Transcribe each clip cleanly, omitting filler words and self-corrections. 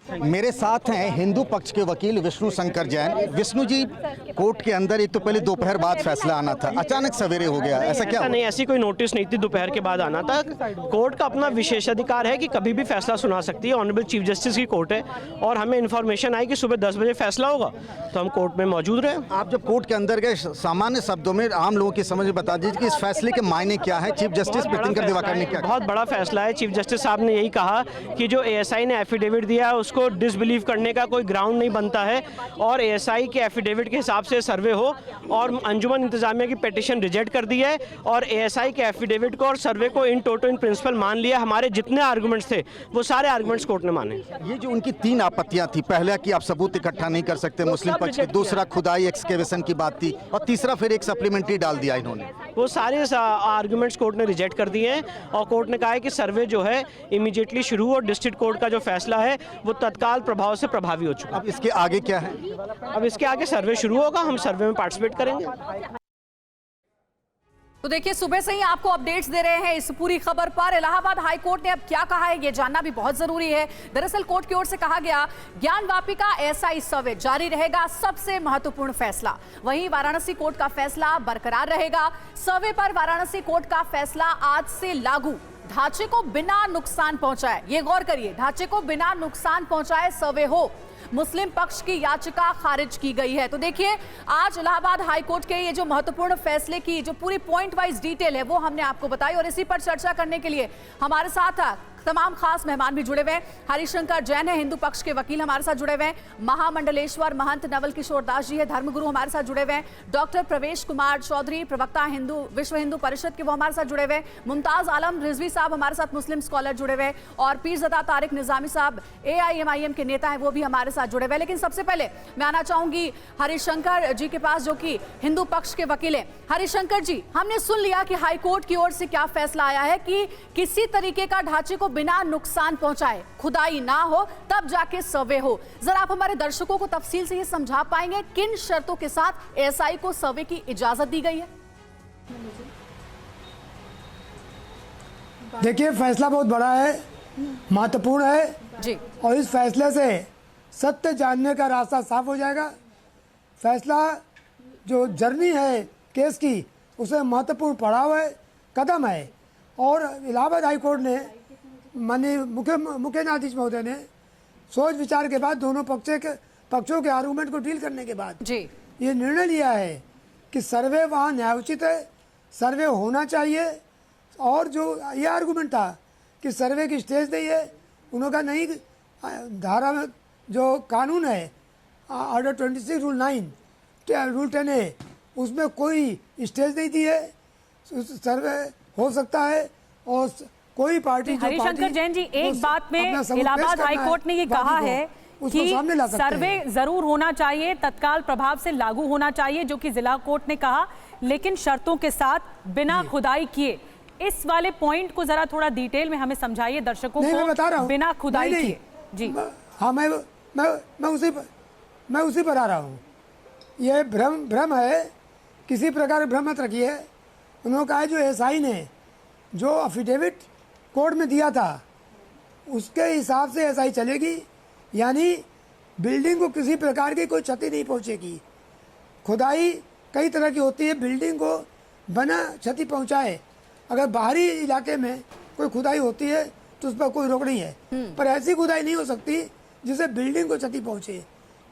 मेरे साथ हैं हिंदू पक्ष के वकील विष्णु शंकर जैन। विष्णु जी, कोर्ट के अंदर एक तो पहले दोपहर बाद फैसला आना था, अचानक सवेरे हो गया, ऐसा क्या? नहीं, ऐसी कोई नोटिस नहीं थी दोपहर के बाद आना था। कोर्ट का अपना विशेषाधिकार है कि कभी भी फैसला सुना सकती है। ऑनरेबल चीफ जस्टिस की कोर्ट है और हमें इन्फॉर्मेशन आई कि सुबह 10 बजे फैसला होगा, तो हम कोर्ट में मौजूद रहे। आप जब कोर्ट के अंदर गए, सामान्य शब्दों में आम लोगों की समझ में बता दीजिए कि इस फैसले के मायने क्या है? चीफ जस्टिस प्रीतिंकर दिवाकर ने क्या? बहुत बड़ा फैसला है। चीफ जस्टिस साहब ने यही कहा कि जो एएसआई ने एफिडेविट दिया है उसको डिसबिलीव करने का कोई ग्राउंड नहीं बनता है और एएसआई के एफिडेविट के हिसाब से सर्वे हो, और अंजुमन इंतजामिया की पिटीशन रिजेक्ट कर दी है और एएसआई के एफिडेविट को और सर्वे को इन टोटो इन प्रिंसिपल मान लिया। हमारे जितने आर्गुमेंट्स थे वो सारे आर्गुमेंट्स कोर्ट ने माने। ये जो उनकी 3 आपत्तियां थी, पहला कि आप सबूत इकट्ठा नहीं कर सकते मुस्लिम पक्ष के, दूसरा खुदाई एक्सकेवेशन की बात थी, और तीसरा फिर एक सप्लीमेंट्री डाल दिया इन्होंने। वो सारे आर्गुमेंट्स कोर्ट ने रिजेक्ट कर दिए हैं और कोर्ट ने कहा है कि सर्वे जो है इमीडिएटली शुरू हो और डिस्ट्रिक्ट कोर्ट का जो फैसला है वो तत्काल प्रभाव से प्रभावी हो चुका है। अब इसके आगे क्या है? अब इसके आगे सर्वे शुरू होगा, हम सर्वे में पार्टिसिपेट करेंगे। तो देखिए, सुबह से ही आपको अपडेट्स दे रहे हैं इस पूरी खबर पर। इलाहाबाद हाई कोर्ट ने अब क्या कहा है ये जानना भी बहुत जरूरी है। दरअसल कोर्ट की ओर से कहा गया, ज्ञान वापिका एएसआई सर्वे जारी रहेगा, सबसे महत्वपूर्ण फैसला। वहीं वाराणसी कोर्ट का फैसला बरकरार रहेगा। सर्वे पर वाराणसी कोर्ट का फैसला आज से लागू। ढांचे को बिना नुकसान पहुंचाए, ये गौर करिए, ढांचे को बिना नुकसान पहुंचाए सर्वे हो। मुस्लिम पक्ष की याचिका खारिज की गई है। तो देखिए, आज इलाहाबाद हाई कोर्ट के ये जो महत्वपूर्ण फैसले की जो पूरी पॉइंट वाइज डिटेल है वो हमने आपको बताई, और इसी पर चर्चा करने के लिए हमारे साथ तमाम खास मेहमान भी जुड़े हुए हैं। हरिशंकर जैन है, हिंदू पक्ष के वकील, हमारे साथ जुड़े हुए हैं। महामंडलेश्वर महंत नवल किशोर दास जी है, धर्मगुरु, हमारे साथ जुड़े हुए हैं। डॉक्टर प्रवेश कुमार चौधरी, प्रवक्ता विश्व हिंदू परिषद के, वो हमारे साथ जुड़े हुए हैं। मुमताज आलम रिजवी साहब हमारे साथ, मुस्लिम स्कॉलर, जुड़े हुए हैं। और पीरज़दा तारिक निजामी साहब AIMIM के नेता हैं, वो भी हमारे साथ जुड़े हुए हैं। लेकिन सबसे पहले मैं आना चाहूंगी हरिशंकर जी के पास, जो कि हिंदू पक्ष के वकील हैं। हरिशंकर जी, हमने सुन लिया कि हाई कोर्ट की ओर से क्या फैसला आया है कि किसी तरीके का ढांचे को बिना नुकसान पहुंचाए, खुदाई ना हो, तब जाके सर्वे हो। जरा आप हमारे दर्शकों को तफसील से ये समझा पाएंगे किन शर्तों के साथ एएसआई को सर्वे की इजाजत दी गई है? देखिए, फैसला बहुत बड़ा है, महत्वपूर्ण है जी, और इस फैसले से सत्य जानने का रास्ता साफ हो जाएगा। फैसला जो जर्नी है केस की, उसे महत्वपूर्ण पड़ाव है, कदम है। और इलाहाबाद हाई कोर्ट ने, माननीय मुख्य न्यायाधीश महोदय ने सोच विचार के बाद, दोनों पक्षों के आर्गूमेंट को डील करने के बाद जी, ये निर्णय लिया है कि सर्वे वहाँ न्यायोचित है, सर्वे होना चाहिए। और जो ये आर्गूमेंट था कि सर्वे की स्टेज नहीं है, उन्होंने कहा नहीं, धारा में जो कानून है ऑर्डर 26 रूल 9 रूल 10A, उसमें कोई स्टेज नहीं दी है, सर्वे हो सकता है। और कोई पार्टी, हरिशंकर जैन जी, एक बात में इलाहाबाद हाई कोर्ट ने ये कहा है कि सर्वे जरूर होना चाहिए, तत्काल प्रभाव से लागू होना चाहिए, जो कि जिला कोर्ट ने कहा, लेकिन शर्तों के साथ, बिना खुदाई किए। इस वाले पॉइंट को जरा थोड़ा डिटेल में हमें समझाइए दर्शकों को। मैं बता रहा हूं, बिना खुदाई किए। जी हाँ, मैं उसी पर आ रहा हूँ। ये भ्रम है, किसी प्रकार भ्रम मत रखिए। उन्होंने कहा जो एएसआई ने जो अफिडेविट कोर्ट में दिया था, उसके हिसाब से एएसआई चलेगी, यानी बिल्डिंग को किसी प्रकार की कोई क्षति नहीं पहुंचेगी। खुदाई कई तरह की होती है, बिल्डिंग को बिना क्षति पहुंचाए। अगर बाहरी इलाके में कोई खुदाई होती है तो उस पर कोई रोक नहीं है, पर ऐसी खुदाई नहीं हो सकती जिससे बिल्डिंग को क्षति पहुंचे।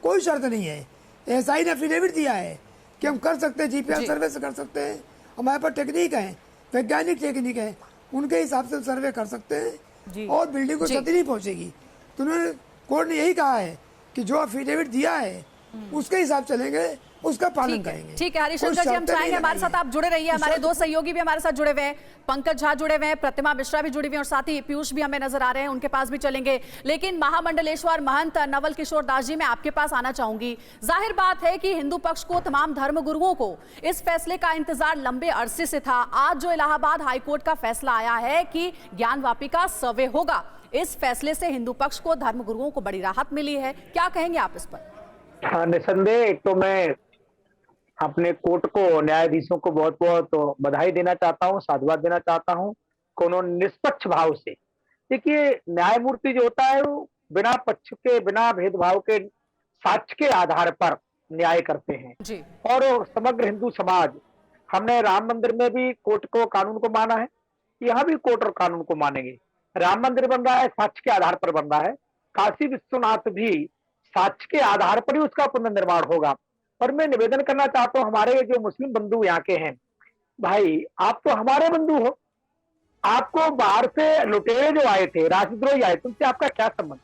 कोई शर्त नहीं है। एएसआई ने एफिडेविट दिया है कि हम कर सकते हैं, जीपीआर सर्वे से कर सकते हैं, हमारे पास टेक्निक है, वैज्ञानिक टेक्निक है, उनके हिसाब से सर्वे कर सकते हैं और बिल्डिंग को क्षति नहीं पहुंचेगी। तो उन्होंने, कोर्ट ने यही कहा है कि जो एफिडेविट दिया है उसके हिसाब चलेंगे, उसका पालन करेंगे। ठीक है हरिशंकर जी, हम चाहेंगे हमारे साथ आप जुड़े रहिए। हमारे दो सहयोगी भी हमारे साथ जुड़े हुए हैं, पंकज झा जुड़े हुए हैं, प्रतिमा मिश्रा भी जुड़ी हुई है, और साथ ही पीयूष भी हमें नजर आ रहे हैं, उनके पास भी चलेंगे। लेकिन महामंडलेश्वर महंत नवल किशोर दास जी, मैं आपके पास आना चाहूंगी। जाहिर बात है कि हिंदू पक्ष को, तमाम धर्म गुरुओं को इस फैसले का इंतजार लंबे अरसे से था। आज जो इलाहाबाद हाईकोर्ट का फैसला आया है कि ज्ञान वापिका सर्वे होगा, इस फैसले से हिंदू पक्ष को, धर्म गुरुओं को बड़ी राहत मिली है। क्या कहेंगे आप इस पर? हाँ, निसंदेह। एक तो मैं अपने कोर्ट को, न्यायाधीशों को बहुत बहुत बधाई देना चाहता हूँ, साधुवाद देना चाहता हूँ कि उन्होंने निष्पक्ष भाव से, देखिए न्यायमूर्ति जो होता है वो बिना पक्ष के, बिना भेदभाव के, साक्ष्य के आधार पर न्याय करते हैं। जी। और समग्र हिंदू समाज, हमने राम मंदिर में भी कोर्ट को, कानून को माना है, यहाँ भी कोर्ट और कानून को मानेंगे। राम मंदिर बन रहा है, साक्ष्य के आधार पर बन रहा है। काशी विश्वनाथ भी साक्ष्य के आधार पर ही उसका पुनर्निर्माण होगा। और मैं निवेदन करना चाहता हूँ, हमारे जो मुस्लिम बंधु यहाँ के हैं, भाई आप तो हमारे बंधु हो, आपको बाहर से लुटेरे जो आए थे, राष्ट्रद्रोही आए थे, उनसे आपका क्या संबंध?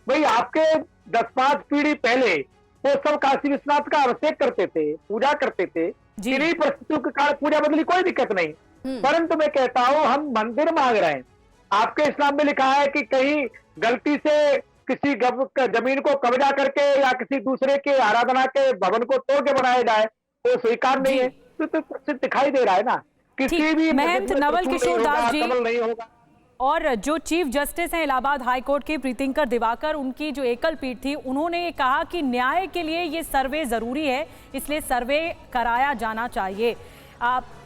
भाई आपके 10-5 पीढ़ी पहले वो सब काशी विश्वनाथ का अभिषेक करते थे, पूजा करते थे, इन्हीं परिस्थितियों के कारण पूजा बदली, कोई दिक्कत नहीं। परंतु मैं कहता हूं, हम मंदिर मांग रहे हैं। आपके इस्लाम में लिखा है कि कहीं गलती से किसी जमीन को कब्जा करके या किसी दूसरे के आराधना के भवन को तोड़ के बनाया जाए, वो स्वीकार नहीं है। तो दिखाई दे रहा है ना, किसी भी महंत नवल किशोर दास जी नहीं होगा। और जो चीफ जस्टिस हैं इलाहाबाद हाई कोर्ट के प्रीतिंकर दिवाकर, उनकी जो एकल पीठ थी, उन्होंने ये कहा कि न्याय के लिए ये सर्वे जरूरी है, इसलिए सर्वे कराया जाना चाहिए।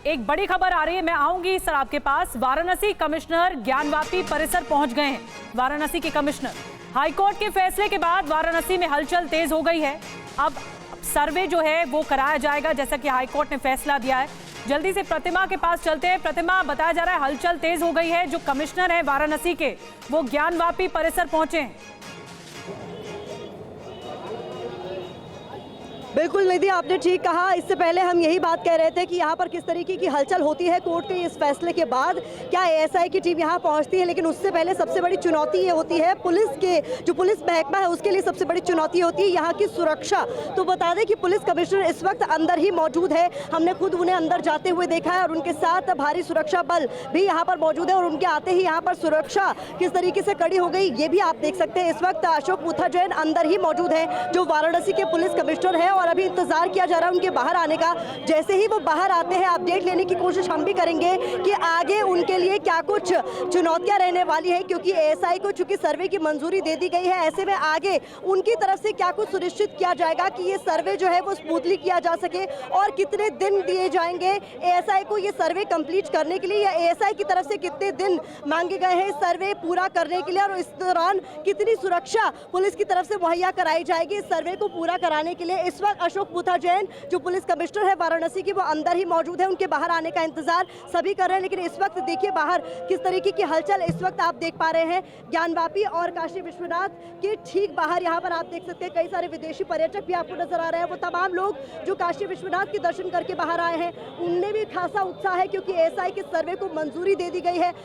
एक बड़ी खबर आ रही है, मैं आऊंगी सर आपके पास। वाराणसी कमिश्नर ज्ञानवापी परिसर पहुंच गए हैं। वाराणसी के कमिश्नर, हाईकोर्ट के फैसले के बाद वाराणसी में हलचल तेज हो गई है। अब सर्वे जो है वो कराया जाएगा, जैसा कि हाईकोर्ट ने फैसला दिया है। जल्दी से प्रतिमा के पास चलते हैं। प्रतिमा, बताया जा रहा है हलचल तेज हो गई है, जो कमिश्नर है वाराणसी के, वो ज्ञानवापी परिसर पहुंचे हैं। बिल्कुल निधि, आपने ठीक कहा। इससे पहले हम यही बात कह रहे थे कि यहाँ पर किस तरीके की हलचल होती है कोर्ट के इस फैसले के बाद, क्या एएसआई की टीम यहाँ पहुँचती है, लेकिन उससे पहले सबसे बड़ी चुनौती ये होती है पुलिस के, जो पुलिस महकमा है उसके लिए सबसे बड़ी चुनौती होती है यहाँ की सुरक्षा। तो बता दें कि पुलिस कमिश्नर इस वक्त अंदर ही मौजूद है, हमने खुद उन्हें अंदर जाते हुए देखा है और उनके साथ भारी सुरक्षा बल भी यहाँ पर मौजूद है और उनके आते ही यहाँ पर सुरक्षा किस तरीके से कड़ी हो गई ये भी आप देख सकते हैं। इस वक्त अशोक पूथा जैन अंदर ही मौजूद है, जो वाराणसी के पुलिस कमिश्नर है, और अभी इंतजार किया जा रहा है उनके बाहर आने का। जैसे ही वो बाहर आते हैं अपडेट लेने की कोशिश हम भी करेंगे कि आगे उनके लिए क्या कुछ चुनौतियां रहने वाली है, क्योंकि एएसआई को चूंकि सर्वे की मंजूरी दे दी गई है, ऐसे में आगे उनकी तरफ से क्या कुछ सुनिश्चित किया जाएगा कि ये सर्वे जो है वो स्मूथली किया जा सके, और कितने दिन दिए जाएंगे एएसआई को ये सर्वे कंप्लीट करने के लिए, या एएसआई की तरफ से कितने दिन मांगे गए हैं सर्वे पूरा करने के लिए, और इस दौरान कितनी सुरक्षा पुलिस की तरफ से मुहैया कराई जाएगी इस सर्वे को पूरा कराने के लिए। इस वक्त अशोक पूथा जैन जो पुलिस कमिश्नर है वाराणसी की, वो अंदर ही मौजूद है, उनके बाहर आने का इंतजार सभी कर रहे हैं। लेकिन इस वक्त देखिए बाहर किस तरीके की हलचल इस वक्त आप देख पा रहे हैं। ज्ञानवापी और काशी विश्वनाथ के ठीक बाहर यहाँ पर आप देख सकते हैं कई सारे विदेशी पर्यटक भी आपको नजर आ रहे हैं। वो तमाम लोग जो काशी विश्वनाथ के दर्शन करके बाहर आए हैं, उनमें भी खासा उत्साह है, क्योंकि एएसआई के सर्वे को मंजूरी दे दी गई है